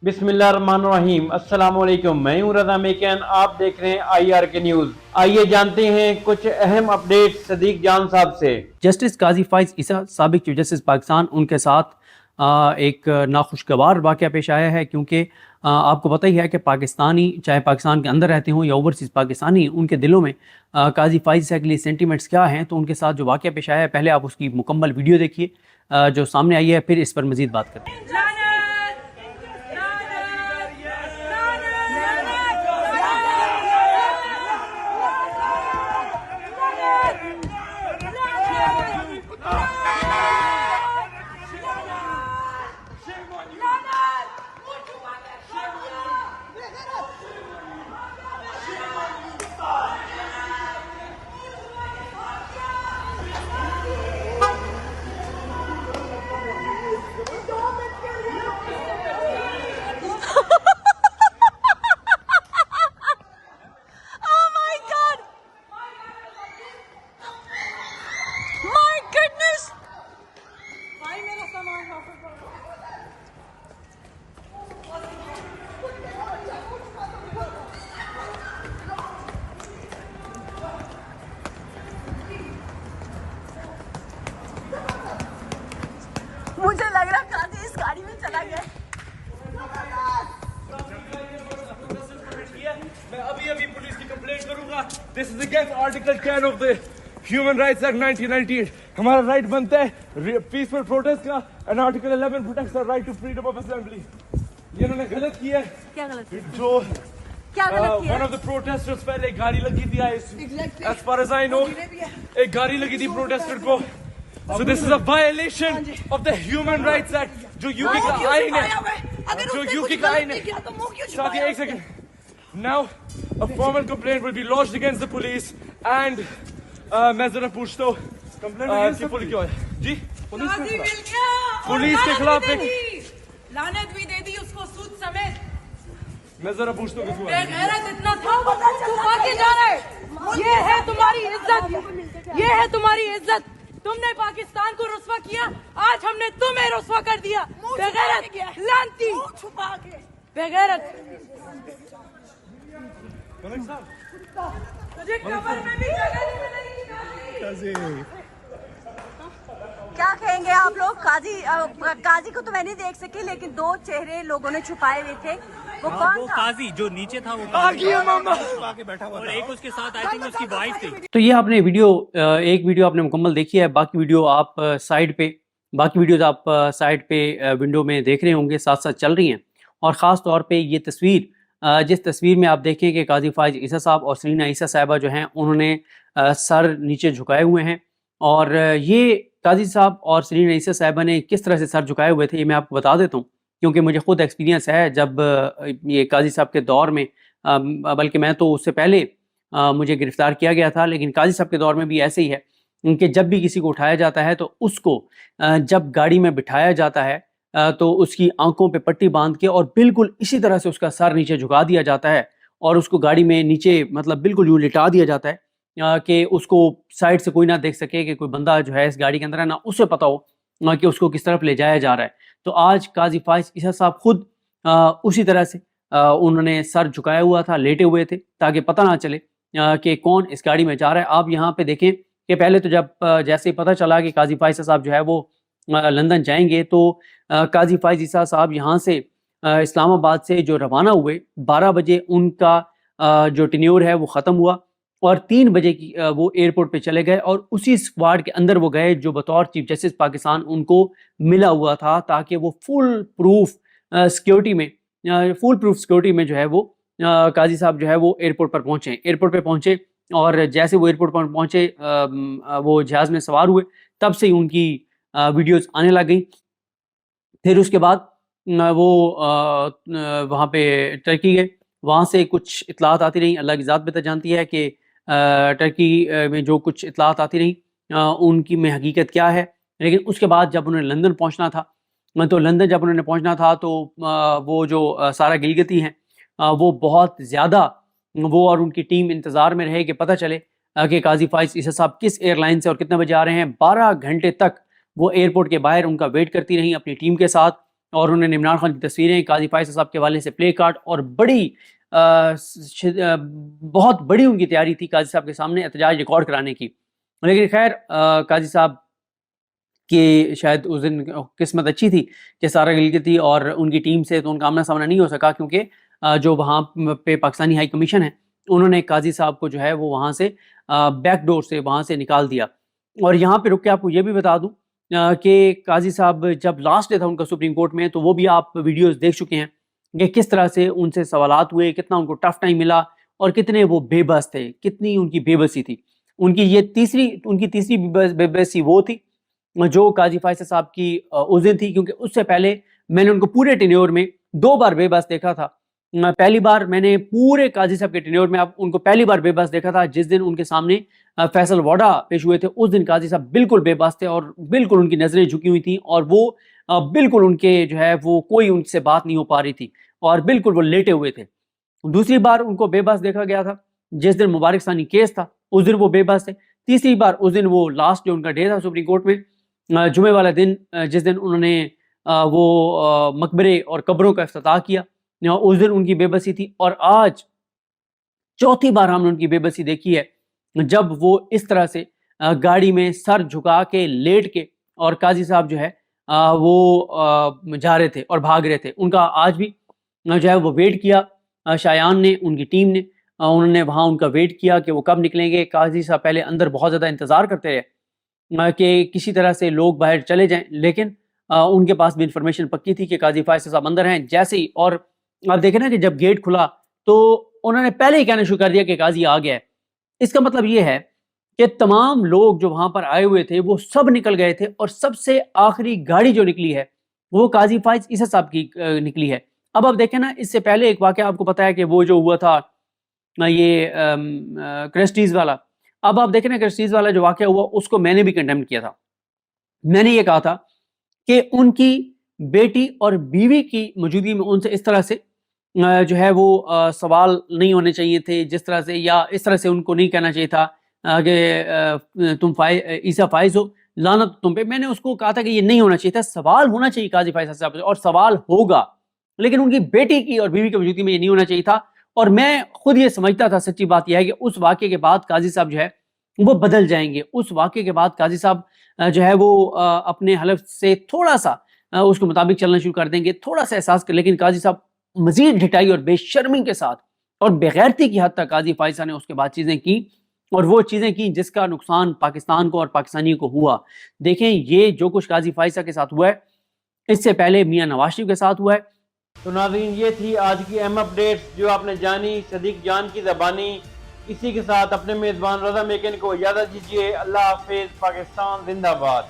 बिस्मिल्लाहिर्रहमानिर्रहीम। अस्सलामुअलैकुम। मैं हूं रज़ा मेकन, आप देख रहे हैं IR के न्यूज़। आइए जानते हैं कुछ अहम अपडेट सदीक जान साहब से। जस्टिस काजी फाइज ईसा साबिक चीफ जस्टिस पाकिस्तान, उनके साथ एक नाखुशगवार वाक़या पेश आया है, क्योंकि आपको पता ही है कि पाकिस्तानी चाहे पाकिस्तान के अंदर रहते हों या ओवरसीज़ पाकिस्तानी, उनके दिलों में काजी फाइज के लिए सेंटिमेंट्स क्या हैं। तो उनके साथ जो वाक़या पेश आया है, पहले आप उसकी मुकम्मल वीडियो देखिए जो सामने आई है, फिर इस पर मज़ीद बात करते हैं। मुझे लग रहा काजी इस गाड़ी में चला गया। मैं अभी पुलिस की कंप्लेंट करूंगा। This is against article 10 of the human rights act 1998। हमारा राइट बनता है पीसफुल प्रोटेस्ट का, and article 11 protects our right to freedom of assembly. ये इन्होंने गलत किया है। क्या गलत किया? जो क्या गलत किया? वन ऑफ द प्रोटेस्टर्स, पहले एक गाड़ी लगी थी, as far as I know एक गाड़ी लगी थी प्रोटेस्टर को। So this is a violation of the Human Rights Act, जो यूके का आइन है, जो यूके का आइन है। साथियों एक second, now a formal complaint will be lodged against the police and मैं जरा पूछता हूँ कि पुलिस क्यों है जी? पुलिस के खिलाफ लानत भी दे दी उसको सूद समेत। मैं जरा पूछता हूँ बेगैरत इतना था तू भागे जा रहा है। ये है तुम्हारी इज्जत, ये है तुम्हारी इज्जत। तुमने पाकिस्तान को रुस्वा किया, आज हमने तुम्हें रुस्वा कर दिया। बेगैरत, लानती, छुपा के बेगैरत। तुझे कब्र में भी जगह नहीं मिलेगी। क्या कहेंगे आप लोग? काजी को तो मैं नहीं देख सकी, लेकिन दो चेहरे लोगों ने छुपाए हुए थे। वो कौन था? काजी जो नीचे था, वो काजी आके बैठा हुआ और एक उसके साथ आई थिंक उसकी वाइफ थी। तो ये आपने एक वीडियो आपने मुकम्मल देखी है। बाकी वीडियो आप बाकी वीडियोज़ आप साइड पे विंडो में देख रहे होंगे, साथ साथ चल रही हैं। और ख़ास तौर पे ये तस्वीर, जिस तस्वीर में आप देखें कि काजी फाइज ईसा साहब और सरीना ईसा साहिबा जो हैं, उन्होंने सर नीचे झुकाए हुए हैं। और ये काजी साहब और सरीना ईसा साहिबा ने किस तरह से सर झुकाए हुए थे, ये मैं आपको बता देता हूँ, क्योंकि मुझे खुद एक्सपीरियंस है। जब ये काजी साहब के दौर में, बल्कि मैं तो उससे पहले मुझे गिरफ़्तार किया गया था, लेकिन काजी साहब के दौर में भी ऐसे ही है कि जब भी किसी को उठाया जाता है तो उसको जब गाड़ी में बिठाया जाता है तो उसकी आंखों पे पट्टी बांध के और बिल्कुल इसी तरह से उसका सर नीचे झुका दिया जाता है और उसको गाड़ी में नीचे मतलब बिल्कुल यूँ लिटा दिया जाता है कि उसको साइड से कोई ना देख सके कि कोई बंदा जो है इस गाड़ी के अंदर है, ना उसे पता हो कि उसको किस तरफ ले जाया जा रहा है। तो आज काजी फाइज ईसा साहब खुद उसी तरह से उन्होंने सर झुकाया हुआ था, लेटे हुए थे, ताकि पता ना चले कि कौन इस गाड़ी में जा रहा है। आप यहाँ पे देखें कि पहले तो जब जैसे ही पता चला कि काजी फाइज साहब जो है वो लंदन जाएंगे, तो काजी फाइज ईसा साहब यहाँ से इस्लामाबाद से जो रवाना हुए, 12 बजे उनका जो टेन्योर है वो ख़त्म हुआ और 3 बजे की वो एयरपोर्ट पे चले गए और उसी स्क्वाड के अंदर वो गए जो बतौर चीफ जस्टिस पाकिस्तान उनको मिला हुआ था, ताकि वो फुल प्रूफ सिक्योरिटी में जो है वो काजी साहब जो है वो एयरपोर्ट पे पहुंचे और जैसे वो एयरपोर्ट पर पहुंचे वो जहाज़ में सवार हुए, तब से ही उनकी वीडियोस आने लग गई। फिर उसके बाद वो वहाँ पे टर्की गए, वहाँ से कुछ इतलात आती रहीं। अल्लाह की ज़ात बेहतर जानती है कि टर्की में जो कुछ इतलात आती रहीं उनकी में हकीकत क्या है। लेकिन उसके बाद जब उन्हें लंदन पहुँचना था, तो लंदन जब उन्होंने पहुँचना था तो वो जो सारा गिलगिती हैं वो बहुत ज़्यादा वो और उनकी टीम इंतज़ार में रहे कि पता चले कि काजी फाइज ईसा साहब किस एयरलाइन से और कितने बजे आ रहे हैं। 12 घंटे तक वो एयरपोर्ट के बाहर उनका वेट करती रहीं अपनी टीम के साथ और उन्होंने इमरान खान की तस्वीरें, काजी फैसल साहब के हवाले से प्ले कार्ड और बहुत बड़ी उनकी तैयारी थी काजी साहब के सामने एहतजाज रिकॉर्ड कराने की। लेकिन खैर काजी साहब कि शायद उस दिन किस्मत अच्छी थी कि सारा गिलगिती और उनकी टीम से तो उनका आमना सामना नहीं हो सका, क्योंकि जो वहाँ पे पाकिस्तानी हाई कमीशन है उन्होंने काजी साहब को जो है वो वहाँ से बैक डोर से वहाँ से निकाल दिया। और यहाँ पे रुक के आपको ये भी बता दूँ कि काजी साहब जब लास्ट डे था उनका सुप्रीम कोर्ट में, तो वो भी आप वीडियोस देख चुके हैं कि किस तरह से उनसे सवालात हुए, कितना उनको टफ टाइम मिला और कितने वो बेबस थे, कितनी उनकी बेबसी थी। उनकी तीसरी बेबसी वो थी जो काजी फैसल साहब की उस दिन थी, क्योंकि उससे पहले मैंने उनको पूरे टेन्योर में 2 बार बेबस देखा था। पहली बार मैंने पूरे काजी साहब के टेन्योर में उनको पहली बार बेबस देखा था जिस दिन उनके सामने फैसल वाडा पेश हुए थे। उस दिन काजी साहब बिल्कुल बेबस थे और बिल्कुल उनकी नजरें झुकी हुई थी और वो बिल्कुल उनके जो है वो कोई उनसे बात नहीं हो पा रही थी और बिल्कुल वो लेटे हुए थे। दूसरी बार उनको बेबस देखा गया था जिस दिन मुबारक सानी केस था, उस दिन वो बेबस थे। तीसरी बार उस दिन वो लास्ट जो उनका डे था सुप्रीम कोर्ट में, जुमे वाला दिन, जिस दिन उन्होंने वो मकबरे और कब्रों का इफ्तिताह किया, उस दिन उनकी बेबसी थी। और आज चौथी बार हमने उनकी बेबसी देखी है जब वो इस तरह से गाड़ी में सर झुका के लेट के और काजी साहब जो है वो जा रहे थे और भाग रहे थे। उनका आज भी जो है वो वेट किया शायान ने, उनकी टीम ने, उन्होंने वहाँ उनका वेट किया कि वो कब निकलेंगे। काजी साहब पहले अंदर बहुत ज़्यादा इंतज़ार करते रहे कि किसी तरह से लोग बाहर चले जाएं, लेकिन उनके पास भी इंफॉर्मेशन पक्की थी कि काजी फैसल साहब अंदर हैं। जैसे ही, और आप देखें ना कि जब गेट खुला तो उन्होंने पहले ही कहना शुरू कर दिया कि काजी आ गया है। इसका मतलब ये है कि तमाम लोग जो वहाँ पर आए हुए थे वो सब निकल गए थे और सबसे आखिरी गाड़ी जो निकली है वो काजी फैसल साहब की निकली है। अब आप देखें ना, इससे पहले एक वाक़या आपको पता है कि वो जो हुआ था ये क्रिस्टीज़ वाला। अब आप देखें ना, क्रिस्टीज़ वाला जो वाक़या हुआ उसको मैंने भी कंडेम किया था। मैंने ये कहा था कि उनकी बेटी और बीवी की मौजूदगी में उनसे इस तरह से जो है वो सवाल नहीं होने चाहिए थे जिस तरह से, या इस तरह से उनको नहीं कहना चाहिए था कि तुम ईसा फाइज हो, लानत तुम पे। मैंने उसको कहा था कि ये नहीं होना चाहिए था, सवाल होना चाहिए काजी फैसल साहब से और सवाल होगा, लेकिन उनकी बेटी की और बीवी की मौजूदगी में ये नहीं होना चाहिए था। और मैं खुद ये समझता था, सच्ची बात यह है कि उस वाक़े के बाद काजी साहब जो है वो बदल जाएंगे। उस वाक़े के बाद काजी साहब जो है वो अपने हलफ से थोड़ा सा उसके मुताबिक चलना शुरू कर देंगे, थोड़ा सा एहसास कर। लेकिन काजी साहब मजीद ढिठाई और बेशर्मी के साथ और बेगैरती की हद तक काजी फैसल ने उसके बाद चीज़ें की, और वो चीज़ें की जिसका नुकसान पाकिस्तान को और पाकिस्तानियों को हुआ। देखें, ये जो कुछ काजी फैसल के साथ हुआ है, इससे पहले मियाँ नवाज शरीफ के साथ हुआ है। तो नाज़रीन, ये थी आज की अहम अपडेट्स जो आपने जानी सदीक जान की ज़बानी। इसी के साथ अपने मेज़बान रज़ा मेकन को इजाज़त दीजिए। अल्लाह हाफिज़। पाकिस्तान जिंदाबाद।